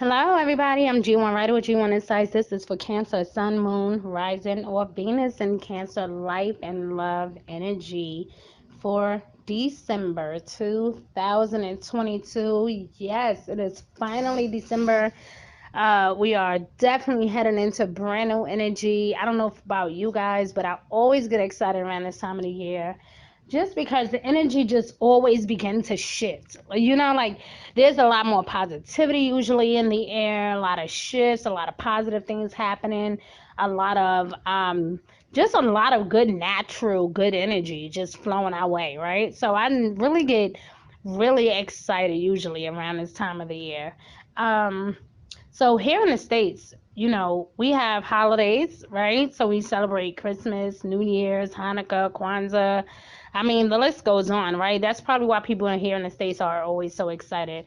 Hello, everybody. I'm G1 Writer with G1 Insights. This is for Cancer, Sun, Moon, Rising, or Venus in Cancer, life and love energy for December 2022. Yes, it is finally December. We are definitely heading into brand new energy. I don't know about you guys, but I always get excited around this time of the year just because the energy just always begin to shift. Like there's a lot more positivity usually in the air, a lot of shifts, a lot of positive things happening, a lot of just a lot of good natural good energy just flowing our way, right? So I really get really excited usually around this time of the year. So here in the States, we have holidays, right? So we celebrate Christmas, New Year's, Hanukkah, Kwanzaa. I mean, the list goes on, right? That's probably why people here in the States are always so excited.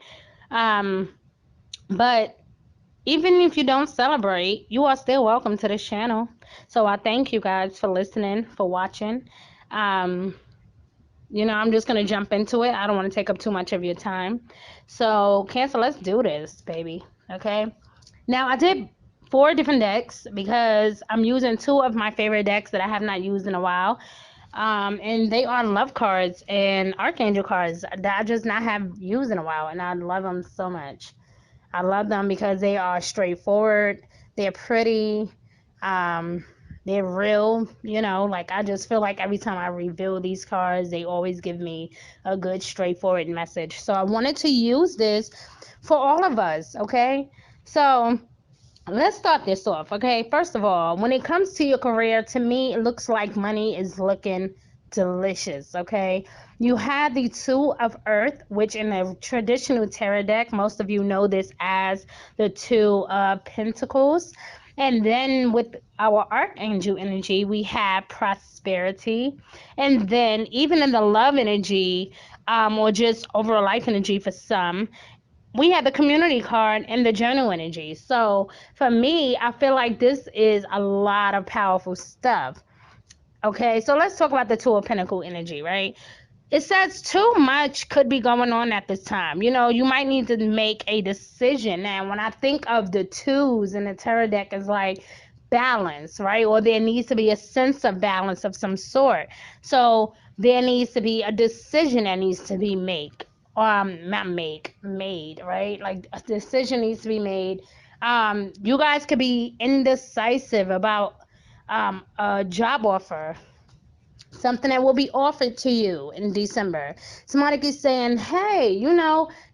Um, but even if you don't celebrate, you are still welcome to this channel. So I thank you guys for listening, for watching. Um, I'm just going to jump into it. I don't want to take up too much of your time. So, Cancer, let's do this, baby. Okay. Now, I did four different decks because I'm using two of my favorite decks that I have not used in a while. And they are love cards and archangel cards that I just not have used in a while, and I love them so much. I love them because they are straightforward, they're pretty, um, they're real. Like I just feel like every time I reveal these cards, they always give me a good, straightforward message. So I wanted to use this for all of us, okay? So let's start this off, okay? First of all, when it comes to your career, to me, it looks like money is looking delicious, okay? You have the Two of Earth, which in a traditional tarot deck, most of you know this as the Two of Pentacles. And then with our Archangel energy, we have prosperity. And then even in the love energy, or just overall life energy for some, we have the community card and the journal energy. So for me, I feel like this is a lot of powerful stuff. Okay, so let's talk about the Two of Pentacle energy, right? It says too much could be going on at this time. You might need to make a decision. Now, when I think of the twos in the tarot deck, is like balance, right? Or there needs to be a sense of balance of some sort. So there needs to be a decision that needs to be not made, right? Like a decision needs to be made. You guys could be indecisive about a job offer, something that will be offered to you in December. Somebody keeps saying, hey,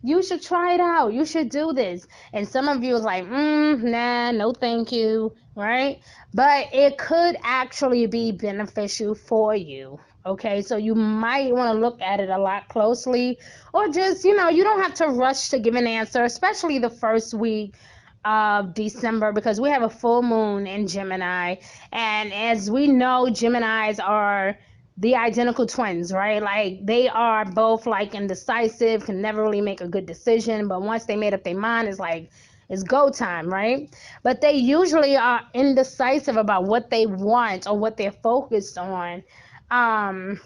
you should try it out. You should do this. And some of you is like, nah, no thank you, right? But it could actually be beneficial for you. Okay, so you might want to look at it a lot closely, or just, you don't have to rush to give an answer, especially the first week of December, because we have a full moon in Gemini. And as we know, Geminis are the identical twins, right? Like they are both like indecisive, can never really make a good decision, but once they made up their mind, it's like it's go time, right? But they usually are indecisive about what they want or what they're focused on. Um,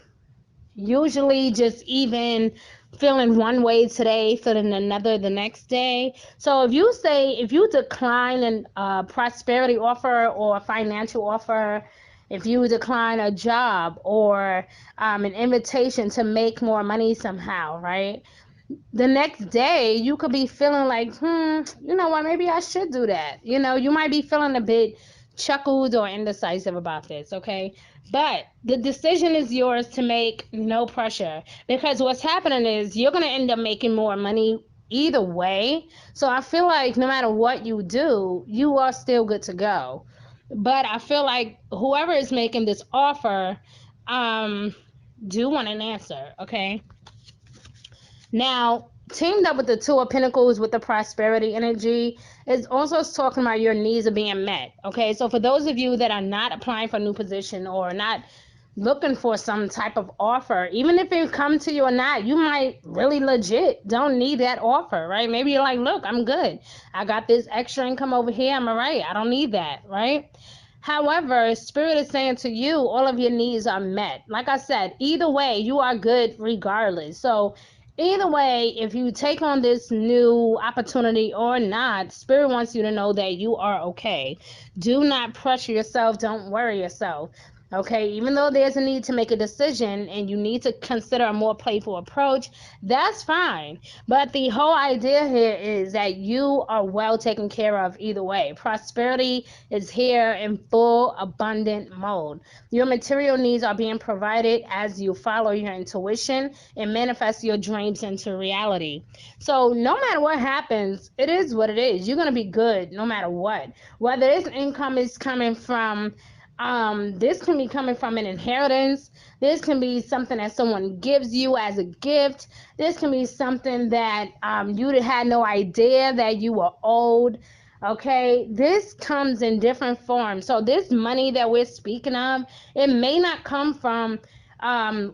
Usually just even feeling one way today, feeling another the next day. So if you decline an prosperity offer or a financial offer, if you decline a job or an invitation to make more money somehow, right? The next day you could be feeling like, you know what, maybe I should do that. You might be feeling a bit chuckled or indecisive about this, okay? But the decision is yours to make, no pressure. Because what's happening is you're going to end up making more money either way. So I feel like no matter what you do, you are still good to go. But I feel like whoever is making this offer, um, do want an answer, okay? Now, teamed up with the Two of Pentacles with the prosperity energy is also talking about your needs are being met. Okay, so for those of you that are not applying for a new position or not looking for some type of offer, even if it come to you or not, you might really legit don't need that offer, right? Maybe you're like, look, I'm good. I got this extra income over here. I'm all right. I don't need that, right? However, Spirit is saying to you, all of your needs are met. Like I said, either way, you are good regardless. So Either way, if you take on this new opportunity or not, Spirit wants you to know that you are okay. Do not pressure yourself. Don't worry yourself. Okay, even though there's a need to make a decision and you need to consider a more playful approach, that's fine. But the whole idea here is that you are well taken care of either way. Prosperity is here in full abundant mode. Your material needs are being provided as you follow your intuition and manifest your dreams into reality. So no matter what happens, it is what it is. You're gonna be good no matter what. Whether this income is coming from this can be coming from an inheritance. This can be something that someone gives you as a gift. This can be something that you had no idea that you were owed. Okay, this comes in different forms. So this money that we're speaking of, it may not come from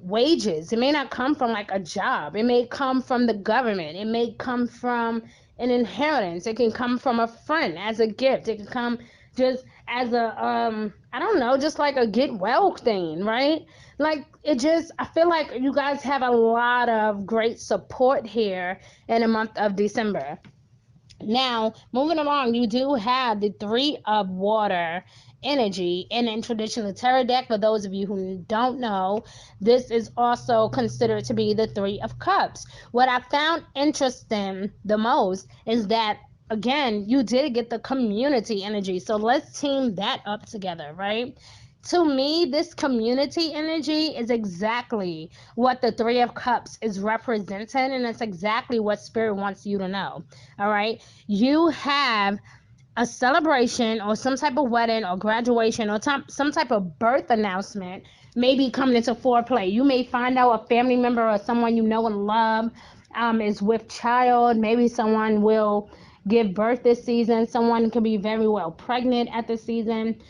wages. It may not come from like a job. It may come from the government. It may come from an inheritance. It can come from a friend as a gift. It can come just as a I don't know, just like a get well thing, right? Like it just I feel like you guys have a lot of great support here in the month of December. Now, moving along, you do have the Three of Water energy in traditional tarot deck. For those of you who don't know, this is also considered to be the Three of Cups. What I found interesting the most is that again, you did get the community energy. So let's team that up together, right? To me, this community energy is exactly what the Three of Cups is representing, and it's exactly what Spirit wants you to know. All right. You have a celebration or some type of wedding or graduation or some type of birth announcement maybe coming into foreplay. You may find out a family member or someone you know and love is with child. Maybe someone will give birth this season. Someone could be very well pregnant at the season.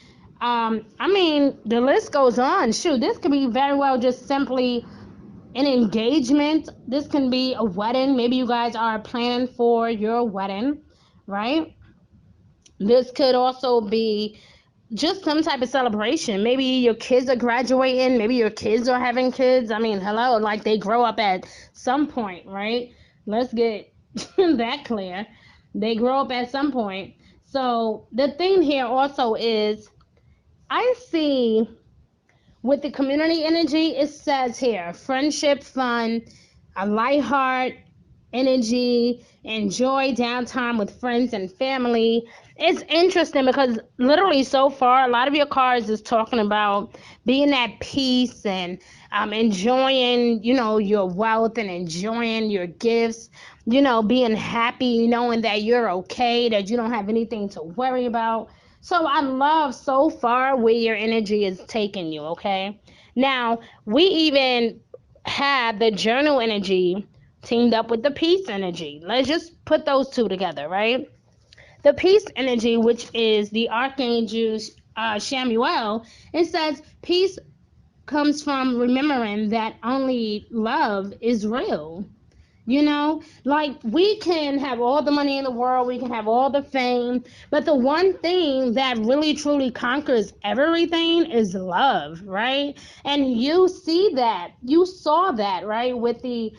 I mean, the list goes on. Shoot, this could be very well just simply an engagement. This can be a wedding. Maybe you guys are planning for your wedding, right? This could also be just some type of celebration. Maybe your kids are graduating. Maybe your kids are having kids. I mean, hello, like they grow up at some point, right? Let's get that clear. They grow up at some point. So the thing here also is I see with the community energy, it says here friendship, fun, a light heart, energy, enjoy downtime with friends and family. It's interesting because literally so far, a lot of your cards is talking about being at peace and enjoying, your wealth and enjoying your gifts, being happy, knowing that you're okay, that you don't have anything to worry about. So I love so far where your energy is taking you, okay? Now, we even have the journal energy teamed up with the peace energy. Let's just put those two together, right? The peace energy, which is the archangel Shamuel, it says peace comes from remembering that only love is real. Like we can have all the money in the world, we can have all the fame, but the one thing that really truly conquers everything is love, right? And you saw that, right, with the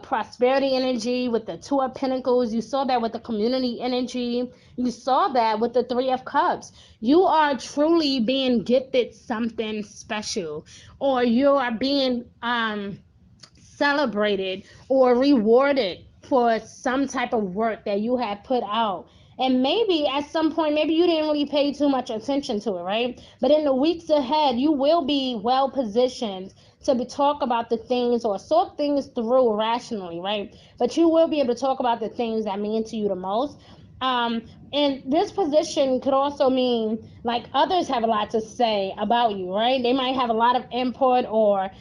prosperity energy, with the Two of Pentacles. You saw that with the community energy. You saw that with the Three of Cups. You are truly being gifted something special, or you are being celebrated or rewarded for some type of work that you have put out. And maybe at some point, maybe you didn't really pay too much attention to it, right? But in the weeks ahead, you will be well positioned to talk about the things or sort things through rationally, right? But you will be able to talk about the things that mean to you the most. Um, and this position could also mean like others have a lot to say about you, right? They might have a lot of input or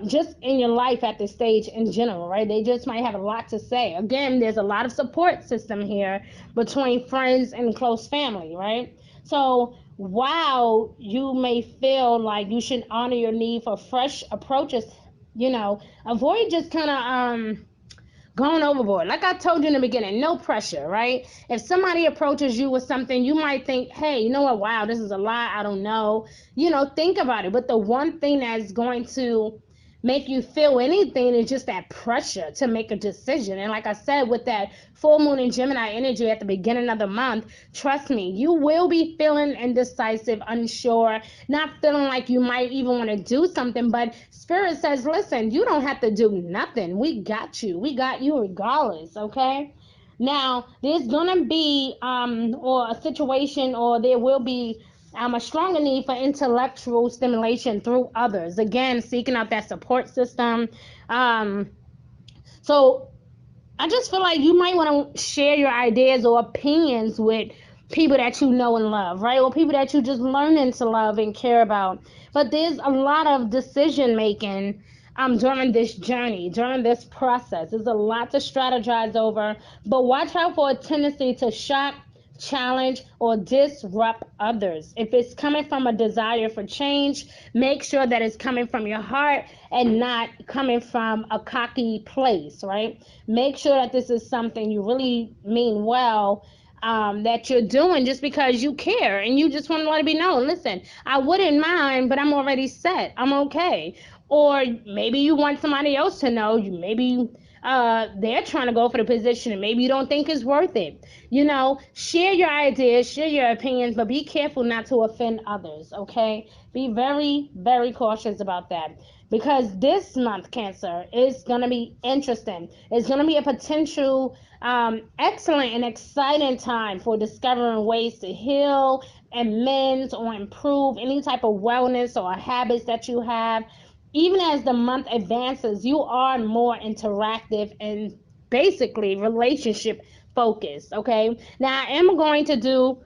just in your life at this stage in general, right? They just might have a lot to say. Again, there's a lot of support system here between friends and close family, right? So while you may feel like you should honor your need for fresh approaches, avoid just kind of going overboard. Like I told you in the beginning, no pressure, right? If somebody approaches you with something, you might think, hey, you know what? Wow, this is a lot. I don't know. Think about it. But the one thing that's going to make you feel anything. It's just that pressure to make a decision. And like I said, with that full moon and Gemini energy at the beginning of the month, trust me, you will be feeling indecisive, unsure, not feeling like you might even want to do something. But Spirit says, listen, you don't have to do nothing. We got you. We got you regardless, okay? Now, there's gonna be or a situation, or there will be a stronger need for intellectual stimulation through others. Again, seeking out that support system. Um, so I just feel like you might want to share your ideas or opinions with people that you know and love, right? Or people that you just learning to love and care about. But there's a lot of decision making during this journey, during this process. There's a lot to strategize over, but watch out for a tendency to shock, challenge, or disrupt others. If it's coming from a desire for change, make sure that it's coming from your heart and not coming from a cocky place, right? Make sure that this is something you really mean well, that you're doing just because you care and you just want to let it be known. Listen, I wouldn't mind, but I'm already set. I'm okay. Or maybe you want somebody else to know. Maybe they're trying to go for the position and maybe you don't think it's worth it. Share your ideas, share your opinions, but be careful not to offend others, okay? Be very, very cautious about that. Because this month, Cancer, is going to be interesting. It's going to be a potential excellent and exciting time for discovering ways to heal, amend, or improve any type of wellness or habits that you have. Even as the month advances, you are more interactive and basically relationship focused. Okay. Now, I am going to do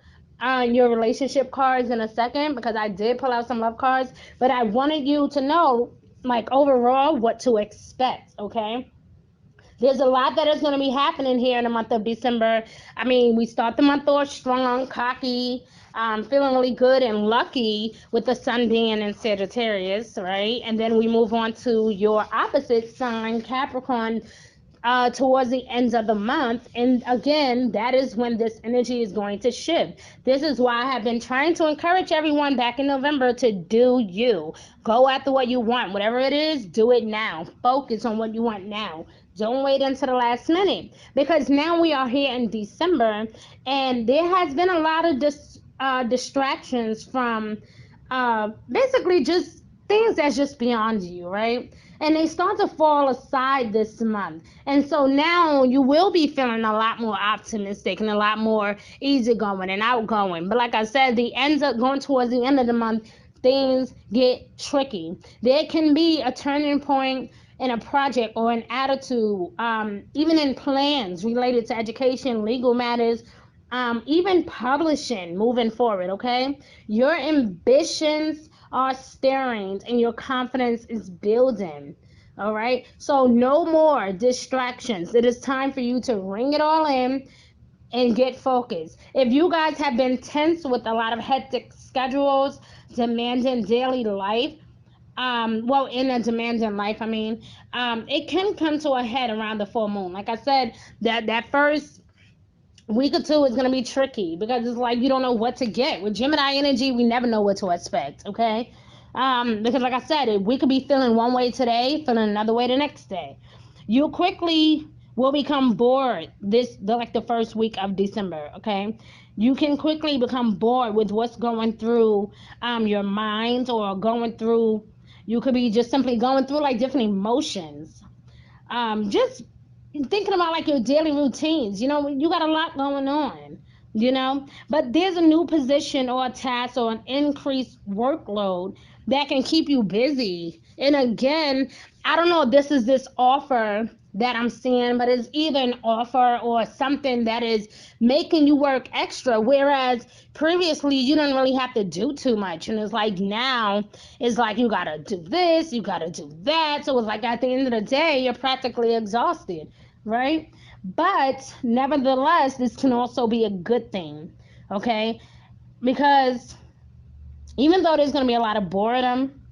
your relationship cards in a second because I did pull out some love cards, but I wanted you to know, like, overall, what to expect. Okay. There's a lot that is going to be happening here in the month of December. I mean, we start the month off strong, cocky, feeling really good and lucky with the sun being in Sagittarius, right? And then we move on to your opposite sign, Capricorn, towards the ends of the month. And again, that is when this energy is going to shift. This is why I have been trying to encourage everyone back in November to do you. Go after what you want. Whatever it is, do it now. Focus on what you want now. Don't wait until the last minute. Because now we are here in December and there has been a lot of distractions from basically just things that's just beyond you, right? And they start to fall aside this month. And so now you will be feeling a lot more optimistic and a lot more easygoing and outgoing. But like I said, the ends up going towards the end of the month, things get tricky. There can be a turning point in a project or an attitude, even in plans related to education, legal matters, even publishing moving forward, okay? Your ambitions are stirring and your confidence is building. All right. So no more distractions. It is time for you to ring it all in and get focused. If you guys have been tense with a lot of hectic schedules, demanding daily life, well, in a demanding life, I mean, it can come to a head around the full moon. Like I said, that first week or two is going to be tricky because it's like you don't know what to get. With Gemini energy, we never know what to expect, okay? Because like I said, we could be feeling one way today, feeling another way the next day. You quickly will become bored like the first week of December, okay? You can quickly become bored with what's going through your mind, or going through, you could be just simply going through like different emotions, just thinking about like your daily routines. You got a lot going on, but there's a new position or a task or an increased workload that can keep you busy. And again, I don't know if this offer that I'm seeing, but it's either an offer or something that is making you work extra, whereas previously you didn't really have to do too much. And it's like now it's like you gotta do this, you gotta do that. So it's like at the end of the day, you're practically exhausted, right? But nevertheless, this can also be a good thing, okay? Because even though there's gonna be a lot of boredom,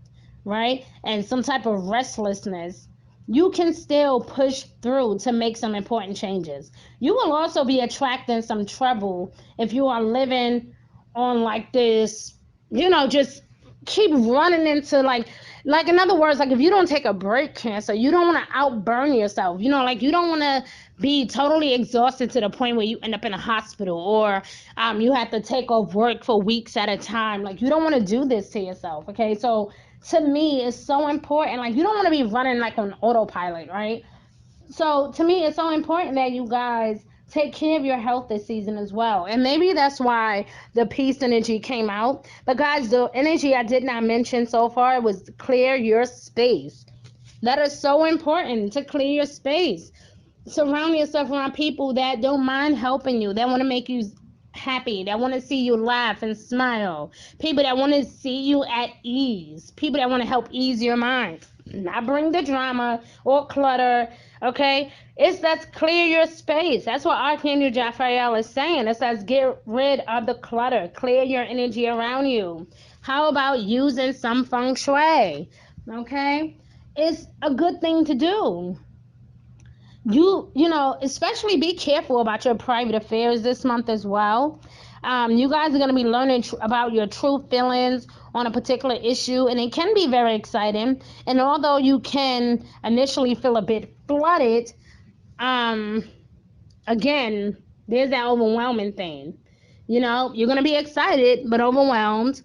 right? And some type of restlessness, you can still push through to make some important changes. You will also be attracting some trouble if you are living on like this, just keep running into like in other words, like if you don't take a break, Cancer, you don't want to outburn yourself. Like you don't want to be totally exhausted to the point where you end up in a hospital, or you have to take off work for weeks at a time. Like you don't want to do this to yourself. Okay, so to me it's so important. Like you don't want to be running like on autopilot, right? So to me, it's so important that you guys take care of your health this season as well. And maybe that's why the peace energy came out. But guys, the energy I did not mention so far was clear your space. That is so important, to clear your space. Surround yourself around people that don't mind helping you, that want to make you happy, that want to see you laugh and smile, people that want to see you at ease, people that want to help ease your mind, not bring the drama or clutter. Okay, it's that's clear your space. That's what Archangel Jafrael is saying. It says get rid of the clutter, clear your energy around you. How about using some feng shui? Okay, it's a good thing to do. Especially be careful about your private affairs this month as well. You guys are going to be learning about your true feelings on a particular issue, and it can be very exciting. And although you can initially feel a bit flooded, um again, there's that overwhelming thing. You're going to be excited but overwhelmed,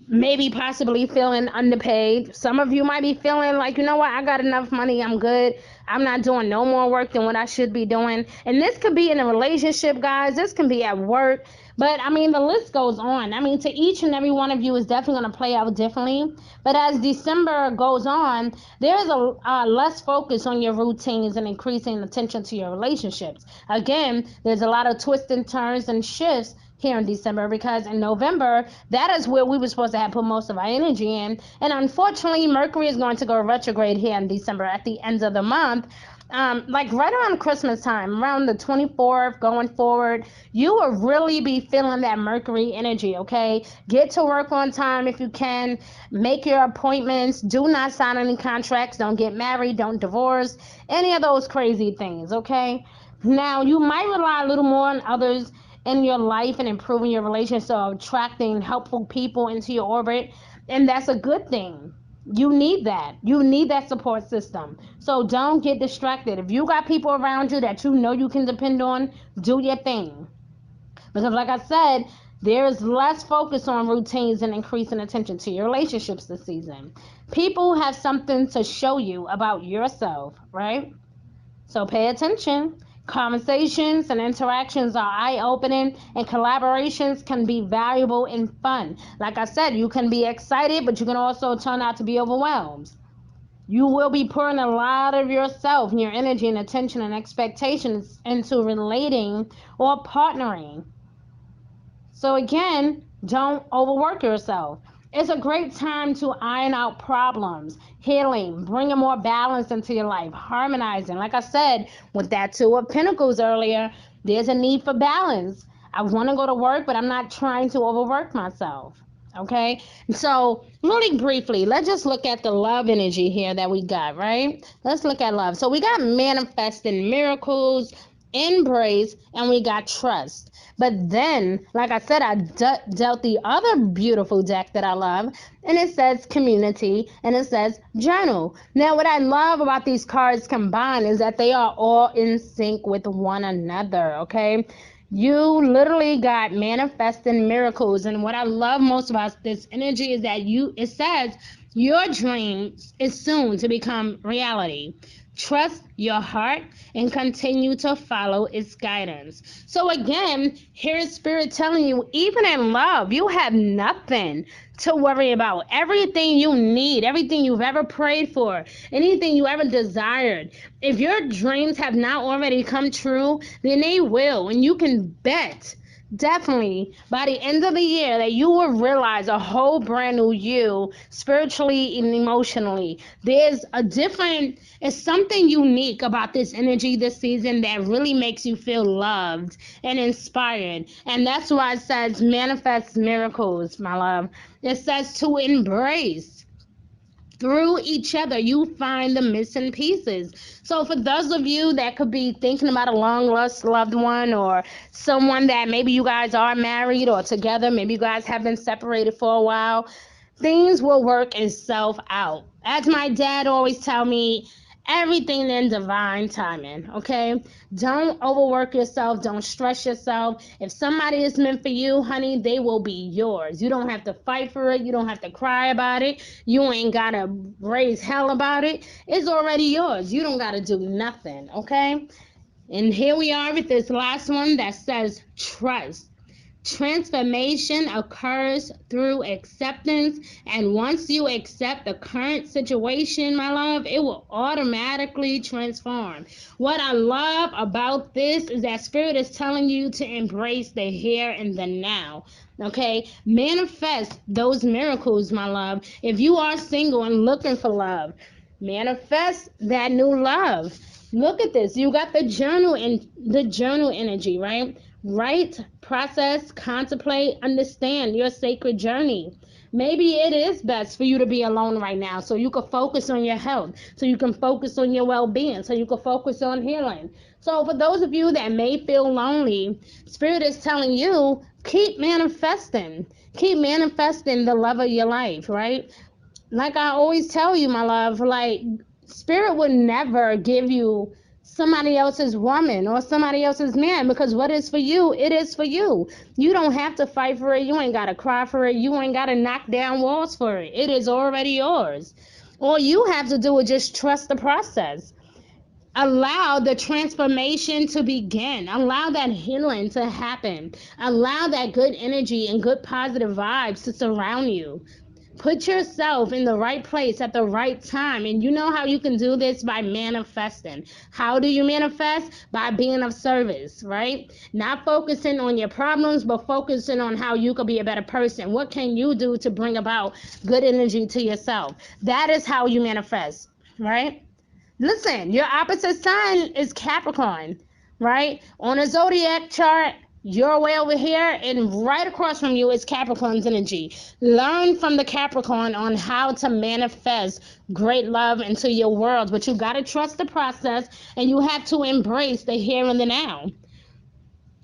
maybe possibly feeling underpaid. Some of you might be feeling like, what, I got enough money, I'm good. I'm not doing no more work than what I should be doing. And this could be in a relationship, guys. This can be at work. But I mean, the list goes on. I mean, to each and every one of you is definitely going to play out differently. But as December goes on, there's a less focus on your routines and increasing attention to your relationships. Again, there's a lot of twists and turns and shifts here in December, because in November, that is where we were supposed to have put most of our energy in. And unfortunately, Mercury is going to go retrograde here in December at the end of the month. Like right around Christmas time, around the 24th going forward, you will really be feeling that Mercury energy. Okay, get to work on time if you can, make your appointments, do not sign any contracts, don't get married, don't divorce, any of those crazy things. Okay, now you might rely a little more on others in your life and improving your relationship, so attracting helpful people into your orbit, and that's a good thing. You need that support system, so don't get distracted. If you got people around you that you can depend on, do your thing, because like I said, there's less focus on routines and increasing attention to your relationships this season. People have something to show you about yourself, right? So pay attention. Conversations and interactions are eye opening, and collaborations can be valuable and fun. Like I said, you can be excited, but you can also turn out to be overwhelmed. You will be pouring a lot of yourself and your energy and attention and expectations into relating or partnering. So again, don't overwork yourself. It's a great time to iron out problems, healing, bringing more balance into your life, harmonizing. Like I said, with that Two of Pentacles earlier, there's a need for balance. I want to go to work, but I'm not trying to overwork myself. Okay, so really briefly, let's just look at the love energy here that we got, right? Let's look at love. So we got manifesting miracles, embrace, and we got trust. But then, like I said, I dealt the other beautiful deck that I love, and it says community and it says journal. Now, what I love about these cards combined is that they are all in sync with one another, okay? You literally got manifesting miracles. And what I love most about this energy is that it says your dreams is soon to become reality. Trust your heart and continue to follow its guidance. So again, here is Spirit telling you, even in love, you have nothing to worry about. Everything you need, everything you've ever prayed for, anything you ever desired, if your dreams have not already come true, then they will. And you can bet definitely by the end of the year that you will realize a whole brand new you, spiritually and emotionally. It's something unique about this energy this season that really makes you feel loved and inspired. And that's why it says manifest miracles, my love. It says to embrace. Through each other, you find the missing pieces. So, for those of you that could be thinking about a long lost loved one, or someone that maybe you guys are married or together, maybe you guys have been separated for a while, Things will work itself out. As my dad always tell me, everything in divine timing, okay? Don't overwork yourself, don't stress yourself. If somebody is meant for you, honey, they will be yours. You don't have to fight for it, you don't have to cry about it, you ain't gotta raise hell about it. It's already yours. You don't gotta do nothing, okay? And here we are with this last one that says trust. Transformation occurs through acceptance, and once you accept the current situation, my love, it will automatically transform. What I love about this is that Spirit is telling you to embrace the here and the now. Okay, manifest those miracles, my love. If you are single and looking for love, manifest that new love. Look at this. You got the journal energy, right? Write, process, contemplate, understand your sacred journey. Maybe it is best for you to be alone right now so you can focus on your health, so you can focus on your well-being, so you can focus on healing. So for those of you that may feel lonely, Spirit is telling you, keep manifesting. Keep manifesting the love of your life, right? Like I always tell you, my love, like Spirit would never give you somebody else's woman or somebody else's man, because what is for you, it is for you. You don't have to fight for it. You ain't got to cry for it. You ain't got to knock down walls for it. It is already yours. All you have to do is just trust the process. Allow the transformation to begin. Allow that healing to happen. Allow that good energy and good positive vibes to surround you. Put yourself in the right place at the right time. And you know how you can do this? By manifesting. How do you manifest? By being of service, right? Not focusing on your problems, but focusing on how you could be a better person. What can you do to bring about good energy to yourself? That is how you manifest, right? Listen, your opposite sign is Capricorn, right? On a zodiac chart, you're way over here, and right across from you is Capricorn's energy. Learn from the Capricorn on how to manifest great love into your world, but you got to trust the process and you have to embrace the here and the now.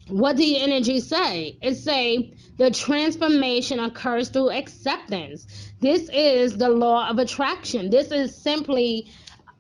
What do your energy say? It say the transformation occurs through acceptance. This is the law of attraction. This is simply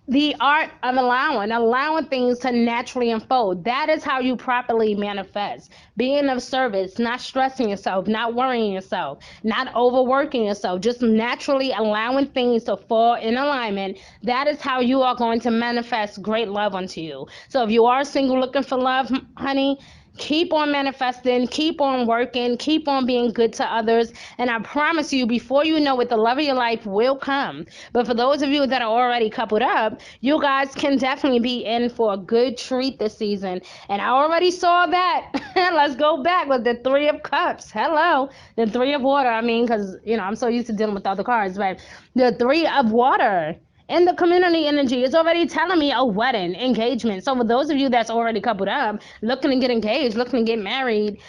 the art of allowing things to naturally unfold. That is how you properly manifest. Being of service, not stressing yourself, not worrying yourself, not overworking yourself, just naturally allowing things to fall in alignment. That is how you are going to manifest great love unto you. So if you are single looking for love, honey, keep on manifesting, keep on working, keep on being good to others, and I promise you, before you know it, the love of your life will come. But for those of you that are already coupled up, you guys can definitely be in for a good treat this season. And I already saw that. Let's go back with the Three of Cups. Hello. The Three of Water. I mean, because, I'm so used to dealing with other cards, but the Three of Water. And the community energy is already telling me a wedding, engagement. So for those of you that's already coupled up, looking to get engaged, looking to get married,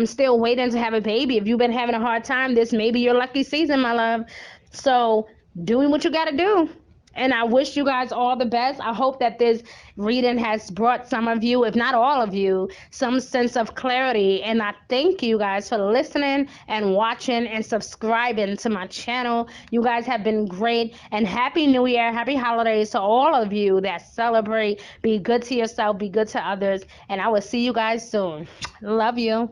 still waiting to have a baby. If you've been having a hard time, this may be your lucky season, my love. So doing what you got to do. And I wish you guys all the best. I hope that this reading has brought some of you, if not all of you, some sense of clarity. And I thank you guys for listening and watching and subscribing to my channel. You guys have been great. And Happy New Year, Happy Holidays to all of you that celebrate. Be good to yourself, be good to others. And I will see you guys soon. Love you.